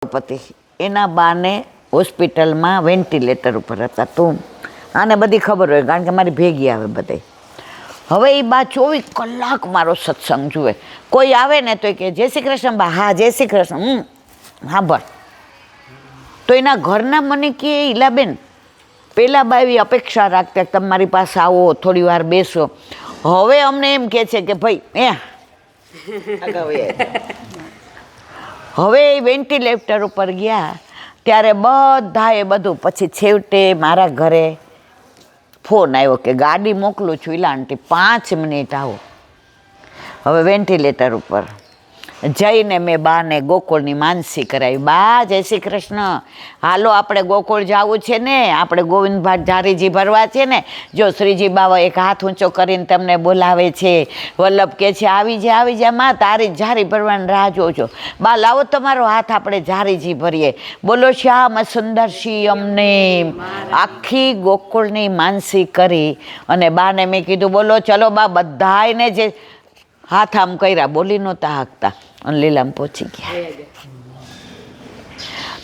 પતિ એના બાને હોસ્પિટલમાં વેન્ટિલેટર ઉપર હતા. તો આને બધી ખબર હોય કારણ કે મારી ભેગી આવે બધે. હવે એ બા 24 કલાક મારો સત્સંગ જુએ. કોઈ આવે ને તો કે જય શ્રી કૃષ્ણ બા. હા જય શ્રી કૃષ્ણ. હા બસ. તો એના ઘરના મને કહે ઈલાબેન, પેલા બા એવી અપેક્ષા રાખતા તમે મારી પાસે આવો, થોડી વાર બેસો. હવે અમને એમ કહે છે કે ભાઈ હવે એ વેન્ટિલેટર ઉપર ગયા ત્યારે બધાએ બધું. પછી છેવટે મારા ઘરે ફોન આવ્યો કે ગાડી મોકલું છું ઈલા આંટી, 5 મિનિટ આવો. હવે વેન્ટિલેટર ઉપર જઈને મેં બાને ગોકુળની માનસી કરાવી. બા જય શ્રી કૃષ્ણ, હાલો આપણે ગોકુળ જવું છે ને, આપણે ગોવિંદભાઈ ઝારીજી ભરવા છે ને. જો શ્રીજી બાવા એક હાથ ઊંચો કરીને તમને બોલાવે છે. વલ્લભ કે છે આવી જા માં, તારી ઝારી ભરવાની રાહ જોઉં છું. બા લાવો તમારો હાથ, આપણે ઝારીજી ભરીએ. બોલો શ્યામ સુંદર શ્રી અમને. આખી ગોકુળની માનસી કરી અને બાને મેં કીધું બોલો ચલો બા. બધાને જે હાથ આમ કર્યા, બોલી નહોતા હાંકતા અને લીલામ પહોંચી ગયા.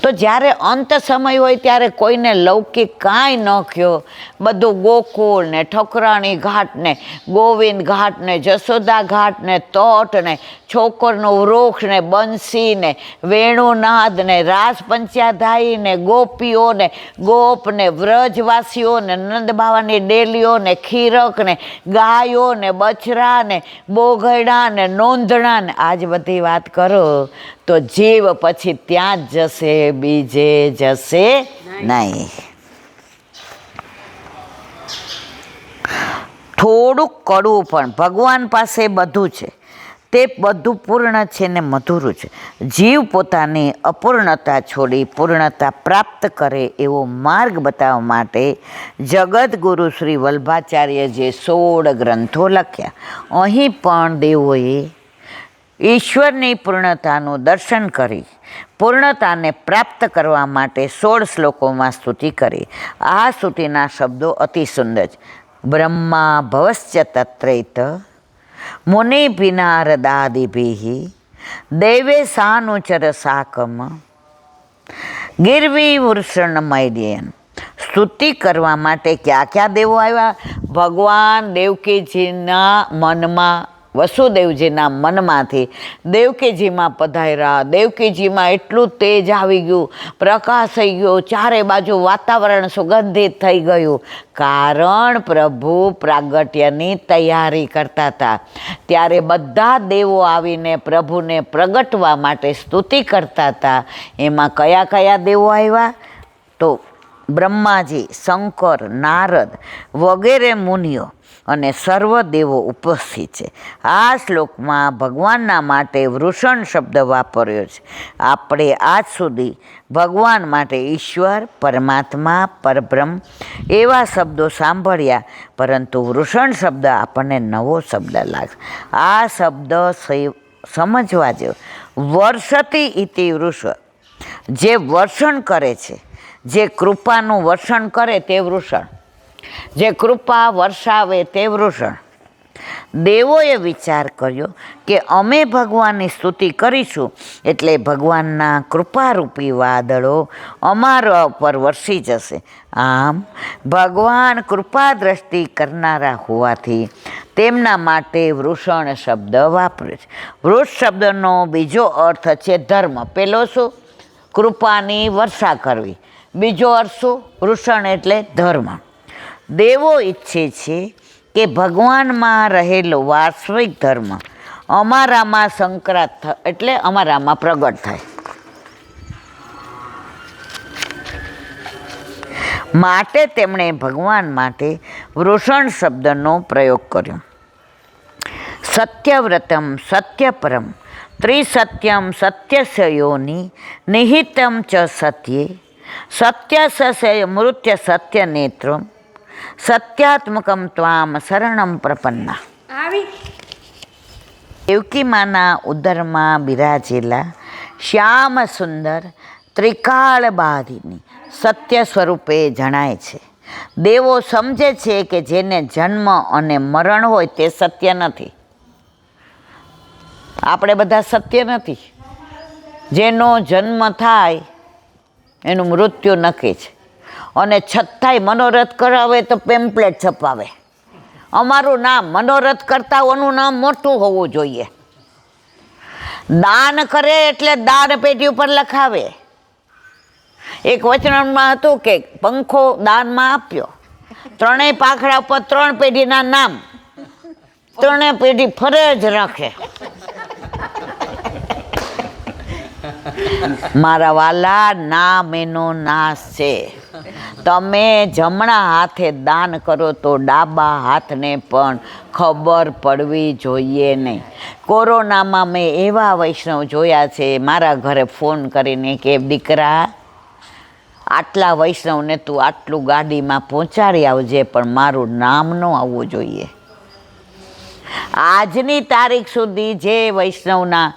તો જ્યારે અંત સમય હોય ત્યારે કોઈને લૌકિક કાંઈ ન કહ્યો. બધું ગોકુળ ને ઠકરાણી ઘાટ ને ગોવિંદ ઘાટ ને જશોદા ઘાટ ને તોટ ને છોકરનું વૃક્ષ ને બંસી ને વેણુનાદ ને રાસ પંચાધાઈ ને ગોપીઓ ને ગોપ ને વ્રજવાસીઓ ને નંદ બાવાની ડેલીઓ ને ખીરક ને ગાયો ને બછરા ને બોઘડા ને નોંધણા ને આજ બધી વાત કરો તો જીવ પછી ત્યાં જ જશે, બીજે જશે નહીં. થોડુંક કડવું પણ ભગવાન પાસે બધું છે, તે બધું પૂર્ણ છે ને મધુરું છે. જીવ પોતાની અપૂર્ણતા છોડી પૂર્ણતા પ્રાપ્ત કરે એવો માર્ગ બતાવવા માટે જગતગુરુ શ્રી વલ્ભાચાર્ય જે 16 ગ્રંથો લખ્યા. અહીં પણ દેવોએ ઈશ્વરની પૂર્ણતાનું દર્શન કરી પૂર્ણતાને પ્રાપ્ત કરવા માટે 16 શ્લોકોમાં સ્તુતિ કરી. આ સ્તુતિના શબ્દો અતિ સુંદર છે. બ્રહ્મા ભવશ્ચ તત્રૈત મુનિપિનારદાદિભિઃ દૈવે સાનુચર સાકમ ગિરવી વૃષણમૈડ્યન. સ્તુતિ કરવા માટે ક્યાં ક્યાં દેવો આવ્યા? ભગવાન દેવકીજીના મનમાં, વસુદેવજીના મનમાંથી દેવકીજીમાં પધાર્યા. દેવકીજીમાં એટલું તેજ આવી ગયું, પ્રકાશ થઈ ગયો, ચારે બાજુ વાતાવરણ સુગંધિત થઈ ગયું. કારણ પ્રભુ પ્રાગટ્યની તૈયારી કરતા હતા. ત્યારે બધા દેવો આવીને પ્રભુને પ્રગટવા માટે સ્તુતિ કરતા હતા. એમાં કયા કયા દેવો આવ્યા? તો બ્રહ્માજી, શંકર, નારદ વગેરે મુનિઓ અને સર્વ દેવો ઉપસ્થિત છે. આ શ્લોકમાં ભગવાનના માટે વૃષણ શબ્દ વાપર્યો છે. આપણે આજ સુધી ભગવાન માટે ઈશ્વર, પરમાત્મા, પરબ્રહ્મ એવા શબ્દો સાંભળ્યા, પરંતુ વૃષણ શબ્દ આપણને નવો શબ્દ લાગે. આ શબ્દ સમજવા જેવો. વર્ષતી ઇતિ વૃષ, જે વર્ષણ કરે છે, જે કૃપાનું વર્ષણ કરે તે વૃષણ, જે કૃપા વર્ષાવે તે વૃષણ. દેવોએ વિચાર કર્યો કે અમે ભગવાનની સ્તુતિ કરીશું એટલે ભગવાનના કૃપારૂપી વાદળો અમારા પર વરસી જશે. આમ ભગવાન કૃપા દ્રષ્ટિ કરનારા હોવાથી તેમના માટે વૃષણ શબ્દ વાપરે છે. વૃષ શબ્દનો બીજો અર્થ છે ધર્મ. પેલો શું? કૃપાની વર્ષા કરવી. બીજો અર્થ શું? વૃષણ એટલે ધર્મ. દેવો ઈચ્છે છે કે ભગવાનમાં રહેલો વાસ્તવિક ધર્મ અમારામાં સંક્રાંત થાય, એટલે અમારામાં પ્રગટ થાય. માટે તેમણે ભગવાન માટે વૃષણ શબ્દનો પ્રયોગ કર્યો. સત્યવ્રતમ સત્યપરમ ત્રિસત્યમ સત્યસ્ય યોનિ નિહિતમ ચ સત્યે સત્યસ્ય મૃત્ય સત્ય નેત્રમ સત્યાત્મકમ ત્વામ શરણમ પ્રપન્ના. દેવકી માના ઉદરમાં બિરાજેલા શ્યામ સુંદર ત્રિકાળ બાધિની સત્ય સ્વરૂપે જણાય છે. દેવો સમજે છે કે જેને જન્મ અને મરણ હોય તે સત્ય નથી. આપણે બધા સત્ય નથી. જેનો જન્મ થાય એનું મૃત્યુ નક્કી છે, અને છતાંય મનોરથ કરાવે તો પેમ્પલેટ છપાવે. અમારું નામ મનોરથ કરતાઓનું નામ મોટું હોવું જોઈએ. દાન કરે એટલે દાન પેટી ઉપર લખાવે. એક વચનમાં હતું કે પંખો દાનમાં આપ્યો, 3 પાંખડા ઉપર 3 પેઢીના નામ, 3 પેઢી ફરે જ રાખે. મારા વાલા, નામ એનો નાશ છે. તમે જમણા હાથે દાન કરો તો ડાબા હાથને પણ ખબર પડવી જોઈએ નહીં. કોરોનામાં મેં એવા વૈષ્ણવ જોયા છે, મારા ઘરે ફોન કરીને કે દીકરા, આટલા વૈષ્ણવને તું આટલું ગાડીમાં પહોંચાડી આવજે, પણ મારું નામ ન આવવું જોઈએ. આજની તારીખ સુધી જે વૈષ્ણવના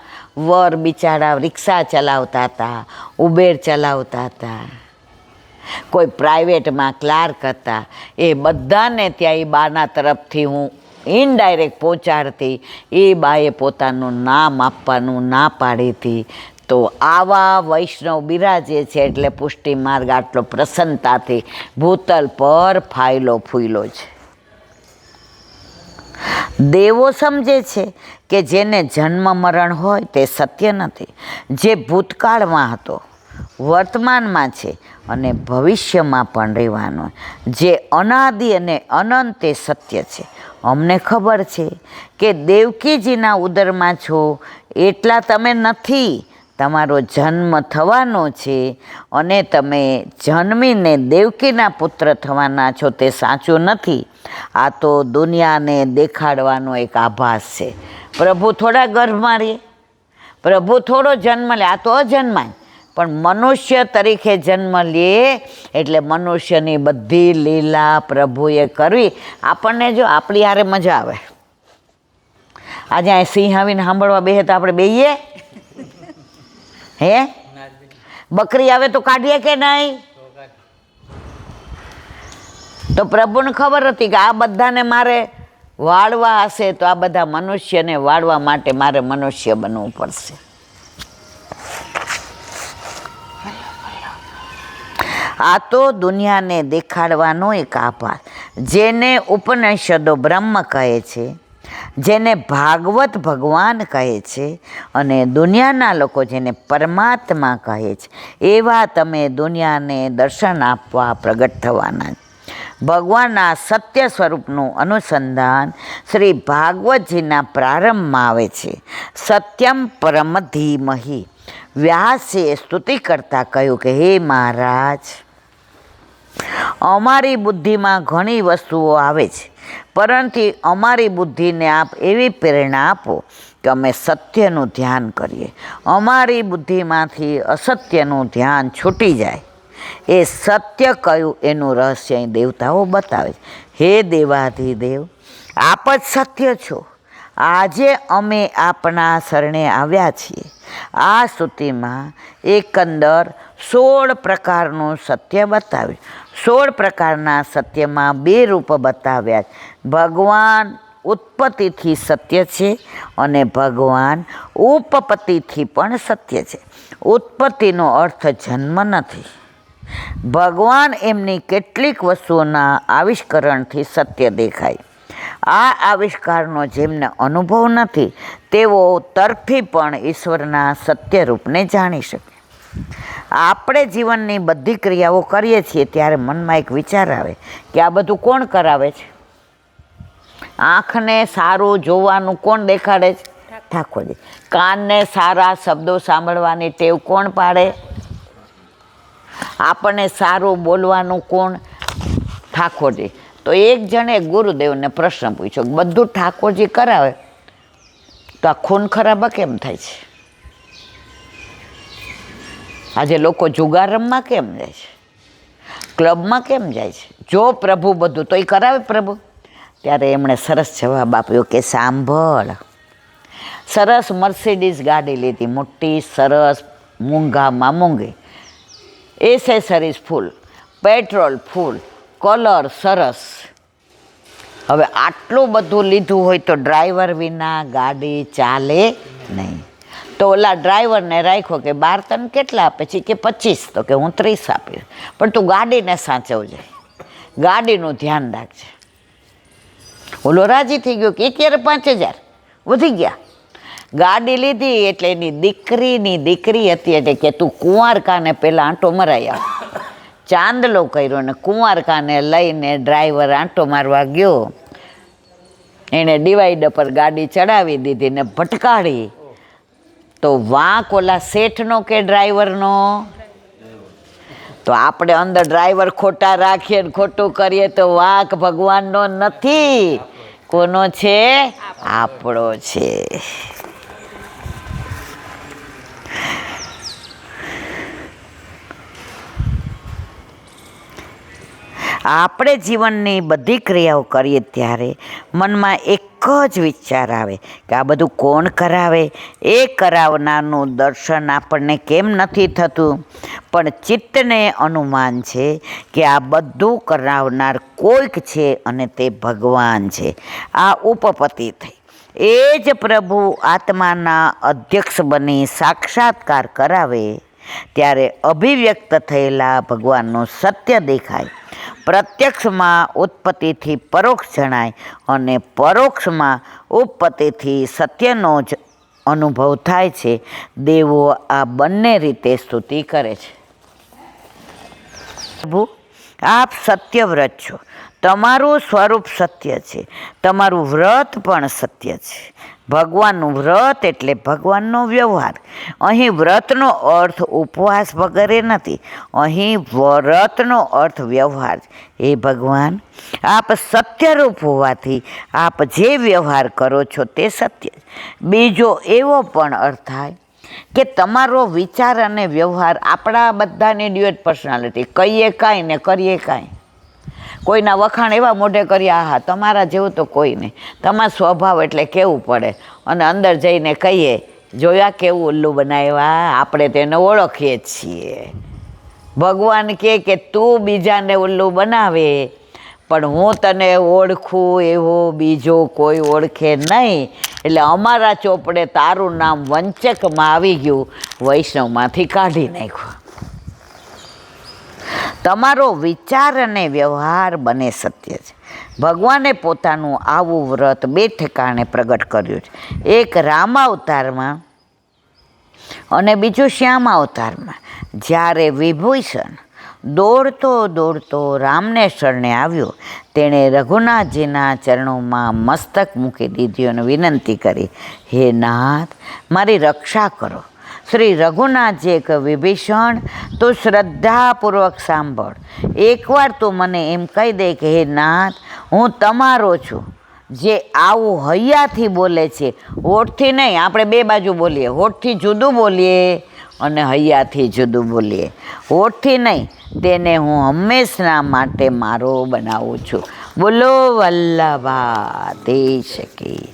વર બિચારા રિક્ષા ચલાવતા હતા, ઉબેર ચલાવતા હતા, કોઈ પ્રાઇવેટમાં ક્લાર્ક હતા, એ બધાને ત્યાં એ બાના તરફથી હું ઇનડાયરેક્ટ પહોંચાડતી. એ બાએ પોતાનું નામ આપવાનું ના પાડી હતી. તો આવા વૈષ્ણવ બિરાજે છે એટલે પુષ્ટિ માર્ગ આટલો પ્રસન્નતાથી ભૂતલ પર ફાયલો ફૂયલો છે. દેવો સમજે છે કે જેને જન્મ મરણ હોય તે સત્ય નથી, જે ભૂતકાળમાં હતો, વર્તમાનમાં છે અને ભવિષ્યમાં પણ રહેવાનો, જે અનાદિ અને અનંત તે સત્ય છે. અમને ખબર છે કે દેવકીજીના ઉદરમાં છો એટલા તમે નથી, તમારો જન્મ થવાનો છે અને તમે જન્મીને દેવકીના પુત્ર થવાના છો તે સાચું નથી. આ તો દુનિયાને દેખાડવાનો એક આભાસ છે. પ્રભુ થોડા ગર્ભમાં રહે, પ્રભુ થોડો જન્મ લે, આ તો અજન્માય, પણ મનુષ્ય તરીકે જન્મ લે એટલે મનુષ્યની બધી લીલા પ્રભુએ કરવી. આપણને જો આપણી હારે મજા આવે, આજે અહીં સિંહ આવીને સાંભળવા બેસે તો આપણે બેહીએ? હે, બકરી આવે તો કાઢીએ કે નહીં? તો પ્રભુને ખબર હતી કે આ બધાને મારે વાળવા હશે, તો આ બધા મનુષ્યને વાળવા માટે મારે મનુષ્ય બનવું પડશે. આ તો દુનિયાને દેખાડવાનો એક આભાસ. જેને ઉપનિષદો બ્રહ્મ કહે છે, જેને ભાગવત ભગવાન કહે છે, અને દુનિયાના લોકો જેને પરમાત્મા કહે છે, એવા તમે દુનિયાને દર્શન આપવા પ્રગટ થવાના. ભગવાનના સત્ય સ્વરૂપનું અનુસંધાન શ્રી ભાગવતજીના પ્રારંભમાં આવે છે. સત્યમ પરમ ધીમહિ. વ્યાસે સ્તુતિ કરતા કહ્યું કે હે મહારાજ, અમારી બુદ્ધિમાં ઘણી વસ્તુઓ આવે છે, પરંતુ અમારી બુદ્ધિને આપ એવી પ્રેરણા આપો કે અમે સત્યનું ધ્યાન કરીએ. અમારી બુદ્ધિમાંથી અસત્યનું ધ્યાન છૂટી જાય. એ સત્ય કયું એનું રહસ્ય અહીં દેવતાઓ બતાવે છે. હે દેવાધિદેવ, આપ જ સત્ય છો. આજે અમે આપણા શરણે આવ્યા છીએ. આ સ્તુતિમાં એકંદર 16 પ્રકારનું સત્ય બતાવ્યું. 16 પ્રકારના સત્યમાં 2 રૂપ બતાવ્યા. ભગવાન ઉત્પત્તિથી સત્ય છે અને ભગવાન ઉપપત્તિથી પણ સત્ય છે. ઉત્પત્તિનો અર્થ જન્મ નથી. ભગવાન એમની કેટલીક વસ્તુઓના આવિષ્કરણથી સત્ય દેખાય. આ આવિષ્કારનો જેમને અનુભવ નથી તેઓ તરફી પણ ઈશ્વરના સત્ય રૂપને જાણી શકે. આપણે જીવનની બધી ક્રિયાઓ કરીએ છીએ ત્યારે મનમાં એક વિચાર આવે કે આ બધું કોણ કરાવે છે? આંખને સારું જોવાનું કોણ દેખાડે છે? ઠાકોરજી. કાનને સારા શબ્દો સાંભળવાની ટેવ કોણ પાડે? આપણને સારું બોલવાનું કોણ? ઠાકોરજી. તો એક જણે ગુરુદેવને પ્રશ્ન પૂછ્યો, બધું ઠાકોરજી કરાવે તો આ ખૂન ખરાબા કેમ થાય છે? આજે લોકો જુગાર રમવા કેમ જાય છે? ક્લબમાં કેમ જાય છે? જો પ્રભુ બધું તો એ કરાવે પ્રભુ. ત્યારે એમણે સરસ જવાબ આપ્યો કે સાંભળ, સરસ મર્સિડીઝ ગાડી લીધી, મોટી સરસ, મૂંઘામાં મૂંઘી, એસેસરીઝ ફૂલ, પેટ્રોલ ફૂલ, કલર સરસ. હવે આટલું બધું લીધું હોય તો ડ્રાઈવર વિના ગાડી ચાલે નહીં. તો ઓલા ડ્રાઈવરને રાખ્યો કે બાર તને કેટલા આપે છે કે 25, તો કે હું 30 આપીશ, પણ તું ગાડીને સાચવજે, ગાડીનું ધ્યાન રાખજે. ઓલો રાજી થઈ ગયો કે ક્યારે 5000 વધી ગયા. ગાડી લીધી એટલે એની દીકરી હતી એટલે કે તું કુંવારકાને પહેલાં આંટો મરાઈ આવ. ચાંદલો કર્યો ને કુંવારકાને લઈને ડ્રાઈવર આંટો મારવા ગયો. એણે ડિવાઈડર પર ગાડી ચડાવી દીધી ને ભટકાડી. તો વાંક ઓલા શેઠનો કે ડ્રાઈવરનો? તો આપણે અંદર ડ્રાઈવર ખોટા રાખીએ ને ખોટું કરીએ તો વાંક ભગવાનનો નથી. કોનો છે? આપણો છે. આપણે જીવનની બધી ક્રિયાઓ કરીએ ત્યારે મનમાં એક જ વિચાર આવે કે આ બધું કોણ કરાવે? એ કરાવનારનું દર્શન આપણને કેમ નથી થતું? પણ ચિત્તને અનુમાન છે કે આ બધું કરાવનાર કોઈક છે અને તે ભગવાન છે. આ ઉપપત્તિ થઈ. એ જ પ્રભુ આત્માના અધ્યક્ષ બની સાક્ષાત્કાર કરાવે ત્યારે અભિવ્યક્ત થયેલા ભગવાનનું સત્ય દેખાય. પ્રત્યક્ષમાં ઉત્પત્તિથી પરોક્ષ જણાય અને પરોક્ષમાં ઉત્પત્તિથી સત્યનો જ અનુભવ થાય છે. દેવો આ બંને રીતે સ્તુતિ કરે છે. પ્રભુ, આપ સત્યવ્રત છો. તમારું સ્વરૂપ સત્ય છે. તમારું વ્રત પણ સત્ય છે. ભગવાનનું વ્રત એટલે ભગવાનનો વ્યવહાર. અહીં વ્રતનો અર્થ ઉપવાસ વગેરે નથી. અહીં વ્રતનો અર્થ વ્યવહાર. એ ભગવાન, આપ સત્યરૂપ હોવાથી આપ જે વ્યવહાર કરો છો તે સત્ય. બીજો એવો પણ અર્થ થાય કે તમારો વિચાર અને વ્યવહાર આપણા બધાની ડ્યુએટ પર્સનાલિટી, કહીએ કાંઈ ને કરીએ કાંઈ. કોઈના વખાણ એવા મોઢે કર્યા, હા તમારા જેવું તો કોઈ નહીં, તમારા સ્વભાવ એટલે કેવું પડે, અને અંદર જઈને કહીએ જોયા કેવું ઉલ્લુ બનાવ્યા, આપણે તેને ઓળખીએ છીએ. ભગવાન કહે કે તું બીજાને ઉલ્લુ બનાવે પણ હું તને ઓળખું એવો બીજો કોઈ ઓળખે નહીં. એટલે અમારા ચોપડે તારું નામ વંચકમાં આવી ગયું, વૈષ્ણવમાંથી કાઢી નાખ્યું. તમારો વિચાર અને વ્યવહાર બને સત્ય છે. ભગવાને પોતાનું આવું વ્રત 2 ઠેકાણે પ્રગટ કર્યું છે. એક રામાવતારમાં અને બીજું શ્યામાવતારમાં. જ્યારે વિભૂષણ દોડતો રામને શરણે આવ્યો, તેણે રઘુનાથજીના ચરણોમાં મસ્તક મૂકી દીધું અને વિનંતી કરી, હે નાથ, મારી રક્ષા કરો. શ્રી રઘુનાથજીએ કહ્યું, વિભીષણ, તું શ્રદ્ધાપૂર્વક સાંભળ. એકવાર તું મને એમ કહી દે કે હે નાથ, હું તમારો છું. જે આવું હૈયાથી બોલે છે, હોઠથી નહીં, આપણે 2 બાજુ બોલીએ, હોઠથી જુદું બોલીએ અને હૈયાથી જુદું બોલીએ. હોઠથી નહીં, તેને હું હંમેશના માટે મારો બનાવું છું. બોલો વલ્લભા દેશ કી.